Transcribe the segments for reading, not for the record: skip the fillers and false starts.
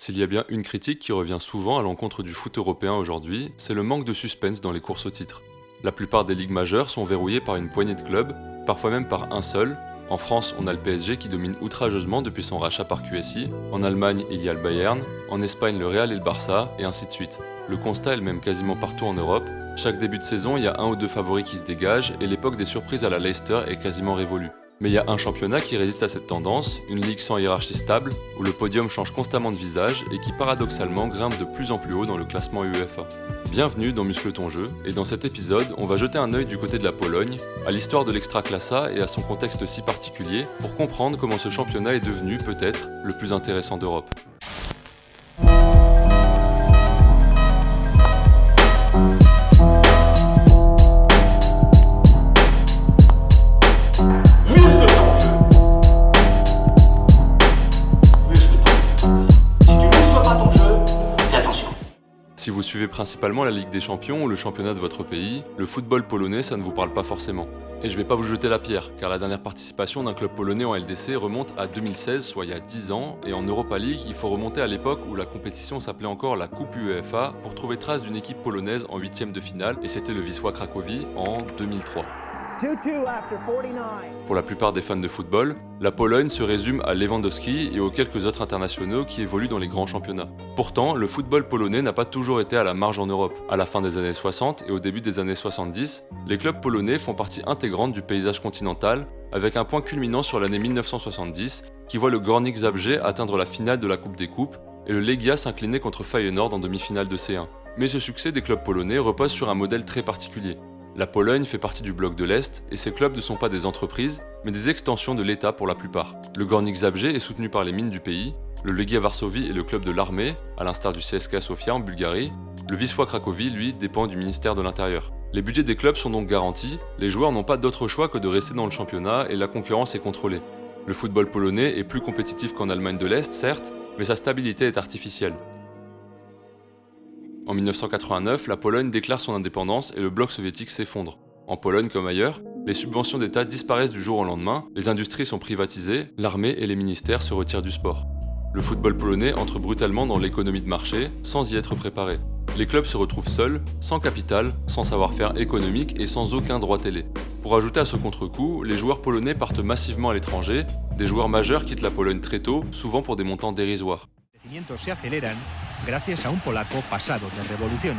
S'il y a bien une critique qui revient souvent à l'encontre du foot européen aujourd'hui, c'est le manque de suspense dans les courses au titre. La plupart des ligues majeures sont verrouillées par une poignée de clubs, parfois même par un seul. En France, on a le PSG qui domine outrageusement depuis son rachat par QSI, en Allemagne, il y a le Bayern, en Espagne, le Real et le Barça, et ainsi de suite. Le constat est le même quasiment partout en Europe. Chaque début de saison, il y a un ou deux favoris qui se dégagent, et l'époque des surprises à la Leicester est quasiment révolue. Mais il y a un championnat qui résiste à cette tendance, une ligue sans hiérarchie stable, où le podium change constamment de visage et qui paradoxalement grimpe de plus en plus haut dans le classement UEFA. Bienvenue dans Muscle ton jeu, et dans cet épisode, on va jeter un œil du côté de la Pologne, à l'histoire de l'Ekstraklasa et à son contexte si particulier, pour comprendre comment ce championnat est devenu, peut-être, le plus intéressant d'Europe. Si vous suivez principalement la Ligue des Champions ou le championnat de votre pays, le football polonais ça ne vous parle pas forcément. Et je vais pas vous jeter la pierre, car la dernière participation d'un club polonais en LDC remonte à 2016, soit il y a 10 ans, et en Europa League, il faut remonter à l'époque où la compétition s'appelait encore la Coupe UEFA pour trouver trace d'une équipe polonaise en 8ème de finale, et c'était le Wisła Cracovie en 2003. Pour la plupart des fans de football, la Pologne se résume à Lewandowski et aux quelques autres internationaux qui évoluent dans les grands championnats. Pourtant, le football polonais n'a pas toujours été à la marge en Europe. À la fin des années 60 et au début des années 70, les clubs polonais font partie intégrante du paysage continental, avec un point culminant sur l'année 1970 qui voit le Górnik Zabrze atteindre la finale de la Coupe des Coupes et le Legia s'incliner contre Feyenoord en demi-finale de C1. Mais ce succès des clubs polonais repose sur un modèle très particulier. La Pologne fait partie du bloc de l'Est et ces clubs ne sont pas des entreprises, mais des extensions de l'État pour la plupart. Le Górnik Zabrze est soutenu par les mines du pays, le Legia Varsovie est le club de l'armée, à l'instar du CSKA Sofia en Bulgarie. Le Wisła Cracovie, lui, dépend du ministère de l'Intérieur. Les budgets des clubs sont donc garantis, les joueurs n'ont pas d'autre choix que de rester dans le championnat et la concurrence est contrôlée. Le football polonais est plus compétitif qu'en Allemagne de l'Est, certes, mais sa stabilité est artificielle. En 1989, la Pologne déclare son indépendance et le bloc soviétique s'effondre. En Pologne comme ailleurs, les subventions d'État disparaissent du jour au lendemain, les industries sont privatisées, l'armée et les ministères se retirent du sport. Le football polonais entre brutalement dans l'économie de marché, sans y être préparé. Les clubs se retrouvent seuls, sans capital, sans savoir-faire économique et sans aucun droit télé. Pour ajouter à ce contre-coup, les joueurs polonais partent massivement à l'étranger, des joueurs majeurs quittent la Pologne très tôt, souvent pour des montants dérisoires. Se aceleran gracias a un polaco pasado de revoluciones.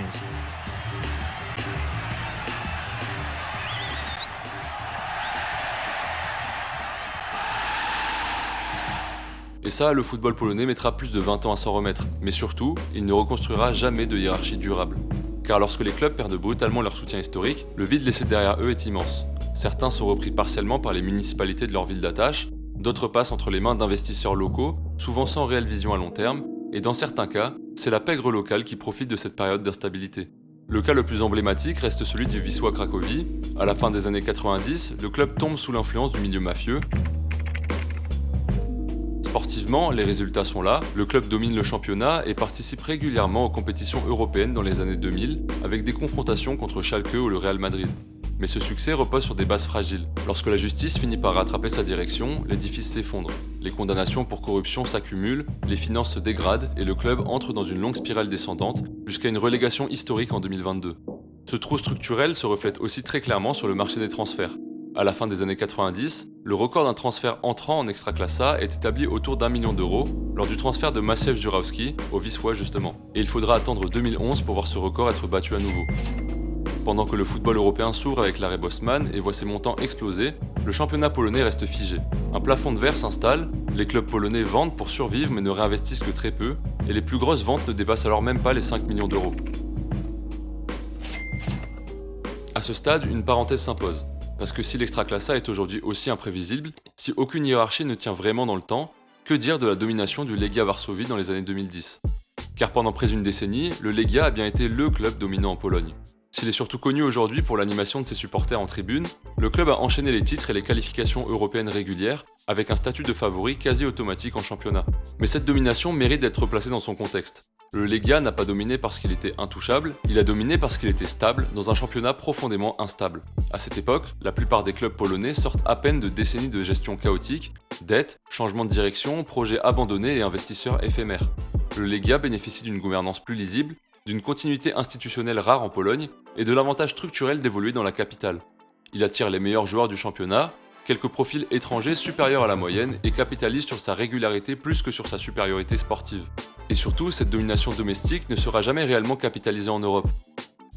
Et ça, le football polonais mettra plus de 20 ans à s'en remettre, mais surtout, il ne reconstruira jamais de hiérarchie durable. Car lorsque les clubs perdent brutalement leur soutien historique, le vide laissé derrière eux est immense. Certains sont repris partiellement par les municipalités de leur ville d'attache, d'autres passent entre les mains d'investisseurs locaux, souvent sans réelle vision à long terme, et dans certains cas, c'est la pègre locale qui profite de cette période d'instabilité. Le cas le plus emblématique reste celui du Wisła Cracovie. À la fin des années 90, le club tombe sous l'influence du milieu mafieux. Sportivement, les résultats sont là, le club domine le championnat et participe régulièrement aux compétitions européennes dans les années 2000, avec des confrontations contre Schalke ou le Real Madrid. Mais ce succès repose sur des bases fragiles. Lorsque la justice finit par rattraper sa direction, l'édifice s'effondre. Les condamnations pour corruption s'accumulent, les finances se dégradent et le club entre dans une longue spirale descendante jusqu'à une relégation historique en 2022. Ce trou structurel se reflète aussi très clairement sur le marché des transferts. À la fin des années 90, le record d'un transfert entrant en Ekstraklasa est établi autour d'1 million d'euros lors du transfert de Maciej Żurawski au Wisła justement. Et il faudra attendre 2011 pour voir ce record être battu à nouveau. Pendant que le football européen s'ouvre avec l'arrêt Bosman et voit ses montants exploser, le championnat polonais reste figé. Un plafond de verre s'installe, les clubs polonais vendent pour survivre mais ne réinvestissent que très peu, et les plus grosses ventes ne dépassent alors même pas les 5 millions d'euros. À ce stade, une parenthèse s'impose, parce que si l'Ekstraklasa est aujourd'hui aussi imprévisible, si aucune hiérarchie ne tient vraiment dans le temps, que dire de la domination du Legia Varsovie dans les années 2010 ? Car pendant près d'une décennie, le Legia a bien été le club dominant en Pologne. S'il est surtout connu aujourd'hui pour l'animation de ses supporters en tribune, le club a enchaîné les titres et les qualifications européennes régulières, avec un statut de favori quasi automatique en championnat. Mais cette domination mérite d'être placée dans son contexte. Le Legia n'a pas dominé parce qu'il était intouchable, il a dominé parce qu'il était stable dans un championnat profondément instable. À cette époque, la plupart des clubs polonais sortent à peine de décennies de gestion chaotique, dettes, changements de direction, projets abandonnés et investisseurs éphémères. Le Legia bénéficie d'une gouvernance plus lisible, d'une continuité institutionnelle rare en Pologne et de l'avantage structurel d'évoluer dans la capitale. Il attire les meilleurs joueurs du championnat, quelques profils étrangers supérieurs à la moyenne et capitalise sur sa régularité plus que sur sa supériorité sportive. Et surtout, cette domination domestique ne sera jamais réellement capitalisée en Europe.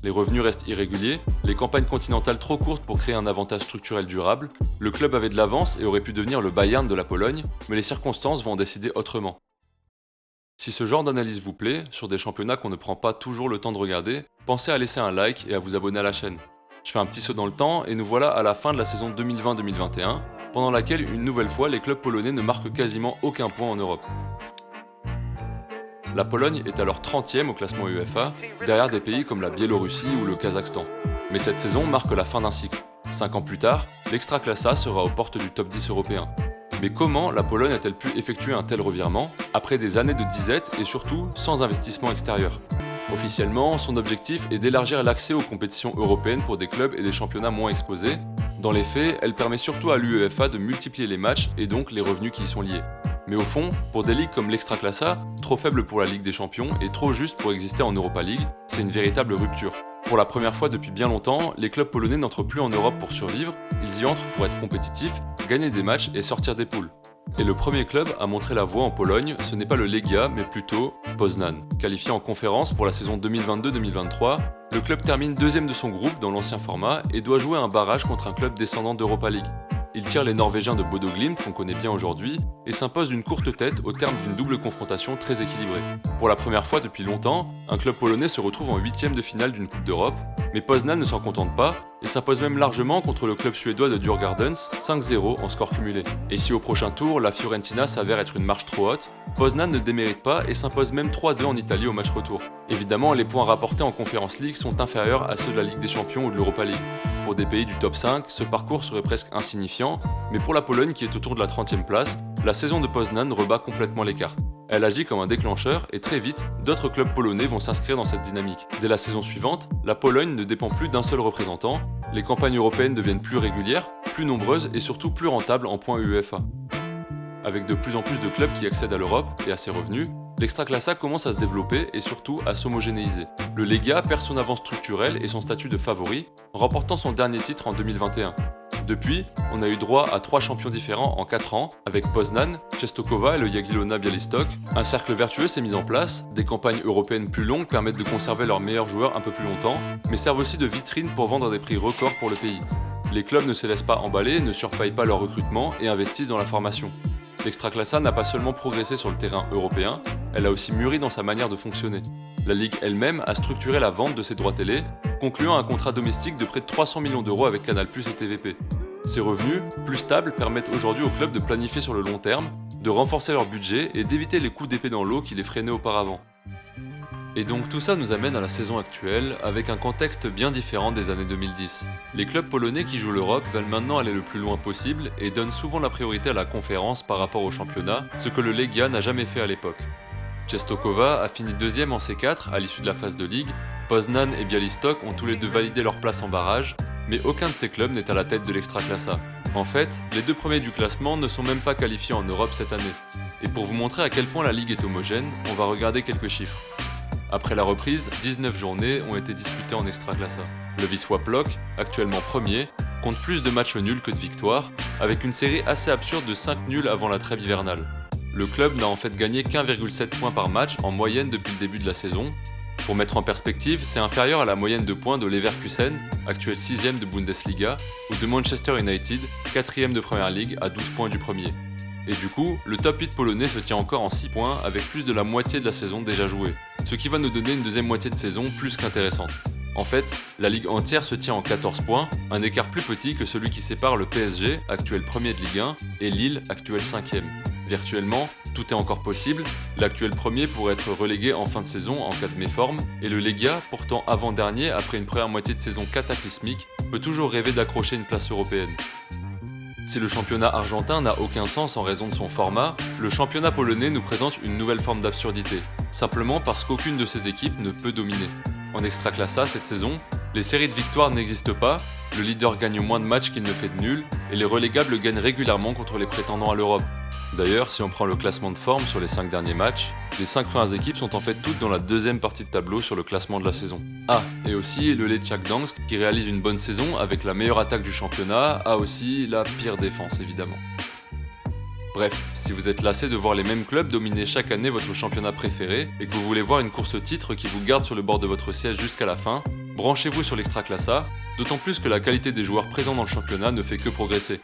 Les revenus restent irréguliers, les campagnes continentales trop courtes pour créer un avantage structurel durable, le club avait de l'avance et aurait pu devenir le Bayern de la Pologne, mais les circonstances vont en décider autrement. Si ce genre d'analyse vous plaît, sur des championnats qu'on ne prend pas toujours le temps de regarder, pensez à laisser un like et à vous abonner à la chaîne. Je fais un petit saut dans le temps et nous voilà à la fin de la saison 2020-2021, pendant laquelle une nouvelle fois les clubs polonais ne marquent quasiment aucun point en Europe. La Pologne est alors 30e au classement UEFA, derrière des pays comme la Biélorussie ou le Kazakhstan. Mais cette saison marque la fin d'un cycle. 5 ans plus tard, l'Ekstraklasa sera aux portes du top 10 européen. Mais comment la Pologne a-t-elle pu effectuer un tel revirement, après des années de disette et surtout sans investissement extérieur ? Officiellement, son objectif est d'élargir l'accès aux compétitions européennes pour des clubs et des championnats moins exposés. Dans les faits, elle permet surtout à l'UEFA de multiplier les matchs et donc les revenus qui y sont liés. Mais au fond, pour des ligues comme l'Ekstraklasa, trop faible pour la Ligue des Champions et trop juste pour exister en Europa League, c'est une véritable rupture. Pour la première fois depuis bien longtemps, les clubs polonais n'entrent plus en Europe pour survivre, ils y entrent pour être compétitifs, gagner des matchs et sortir des poules. Et le premier club à montrer la voie en Pologne, ce n'est pas le Legia, mais plutôt Poznań. Qualifié en conférence pour la saison 2022-2023, le club termine deuxième de son groupe dans l'ancien format et doit jouer un barrage contre un club descendant d'Europa League. Il tire les Norvégiens de Bodo Glimt, qu'on connaît bien aujourd'hui, et s'impose d'une courte tête au terme d'une double confrontation très équilibrée. Pour la première fois depuis longtemps, un club polonais se retrouve en 8e de finale d'une Coupe d'Europe, mais Poznań ne s'en contente pas et s'impose même largement contre le club suédois de Djurgårdens, 5-0 en score cumulé. Et si au prochain tour, la Fiorentina s'avère être une marche trop haute, Poznań ne démérite pas et s'impose même 3-2 en Italie au match retour. Évidemment, les points rapportés en Conference League sont inférieurs à ceux de la Ligue des Champions ou de l'Europa League. Pour des pays du top 5, ce parcours serait presque insignifiant, mais pour la Pologne qui est autour de la 30e place, la saison de Poznań rebat complètement les cartes. Elle agit comme un déclencheur et très vite, d'autres clubs polonais vont s'inscrire dans cette dynamique. Dès la saison suivante, la Pologne ne dépend plus d'un seul représentant, les campagnes européennes deviennent plus régulières, plus nombreuses et surtout plus rentables en points UEFA. Avec de plus en plus de clubs qui accèdent à l'Europe et à ses revenus, l'Ekstraklasa commence à se développer et surtout à s'homogénéiser. Le Legia perd son avance structurelle et son statut de favori, en remportant son dernier titre en 2021. Depuis, on a eu droit à 3 champions différents en 4 ans, avec Poznań, Częstochowa et le Jagiellona Białystok. Un cercle vertueux s'est mis en place, des campagnes européennes plus longues permettent de conserver leurs meilleurs joueurs un peu plus longtemps, mais servent aussi de vitrine pour vendre à des prix records pour le pays. Les clubs ne se laissent pas emballer, ne surpayent pas leur recrutement et investissent dans la formation. L'Ekstraklasa n'a pas seulement progressé sur le terrain européen, elle a aussi mûri dans sa manière de fonctionner. La Ligue elle-même a structuré la vente de ses droits télé, concluant un contrat domestique de près de 300 millions d'euros avec Canal+ et TVP. Ces revenus, plus stables, permettent aujourd'hui aux clubs de planifier sur le long terme, de renforcer leur budget et d'éviter les coups d'épée dans l'eau qui les freinaient auparavant. Et donc tout ça nous amène à la saison actuelle, avec un contexte bien différent des années 2010. Les clubs polonais qui jouent l'Europe veulent maintenant aller le plus loin possible et donnent souvent la priorité à la conférence par rapport au championnat, ce que le Legia n'a jamais fait à l'époque. Częstochowa a fini deuxième en C4 à l'issue de la phase de ligue, Poznań et Białystok ont tous les deux validé leur place en barrage, mais aucun de ces clubs n'est à la tête de l'Ekstraklasa. En fait, les 2 premiers du classement ne sont même pas qualifiés en Europe cette année. Et pour vous montrer à quel point la ligue est homogène, on va regarder quelques chiffres. Après la reprise, 19 journées ont été disputées en Ekstraklasa. Le Wisła Płock, actuellement premier, compte plus de matchs nuls que de victoires, avec une série assez absurde de 5 nuls avant la trêve hivernale. Le club n'a en fait gagné qu'1,7 points par match en moyenne depuis le début de la saison. Pour mettre en perspective, c'est inférieur à la moyenne de points de Leverkusen, actuel 6ème de Bundesliga, ou de Manchester United, 4ème de Premier League à 12 points du premier. Et du coup, le top 8 polonais se tient encore en 6 points avec plus de la moitié de la saison déjà jouée, ce qui va nous donner une deuxième moitié de saison plus qu'intéressante. En fait, la ligue entière se tient en 14 points, un écart plus petit que celui qui sépare le PSG, actuel premier de Ligue 1, et Lille, actuel 5ème. Virtuellement, tout est encore possible, l'actuel premier pourrait être relégué en fin de saison en cas de méforme, et le Legia, pourtant avant-dernier après une première moitié de saison cataclysmique, peut toujours rêver d'accrocher une place européenne. Si le championnat argentin n'a aucun sens en raison de son format, le championnat polonais nous présente une nouvelle forme d'absurdité, simplement parce qu'aucune de ces équipes ne peut dominer. En Ekstraklasa cette saison, les séries de victoires n'existent pas, le leader gagne moins de matchs qu'il ne fait de nuls, et les relégables gagnent régulièrement contre les prétendants à l'Europe. D'ailleurs, si on prend le classement de forme sur les 5 derniers matchs, les 5 premières équipes sont en fait toutes dans la deuxième partie de tableau sur le classement de la saison. Ah, et aussi le Lechia Gdańsk, qui réalise une bonne saison avec la meilleure attaque du championnat, a aussi la pire défense évidemment. Bref, si vous êtes lassé de voir les mêmes clubs dominer chaque année votre championnat préféré et que vous voulez voir une course au titre qui vous garde sur le bord de votre siège jusqu'à la fin, branchez-vous sur l'Ekstraklasa, d'autant plus que la qualité des joueurs présents dans le championnat ne fait que progresser.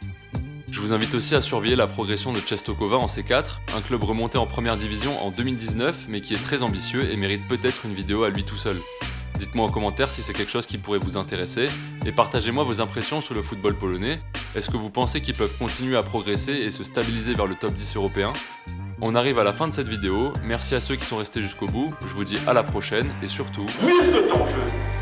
Je vous invite aussi à surveiller la progression de Częstochowa en C4, un club remonté en première division en 2019 mais qui est très ambitieux et mérite peut-être une vidéo à lui tout seul. Dites-moi en commentaire si c'est quelque chose qui pourrait vous intéresser et partagez-moi vos impressions sur le football polonais. Est-ce que vous pensez qu'ils peuvent continuer à progresser et se stabiliser vers le top 10 européen ? On arrive à la fin de cette vidéo, merci à ceux qui sont restés jusqu'au bout, je vous dis à la prochaine et surtout... Muscle ton jeu.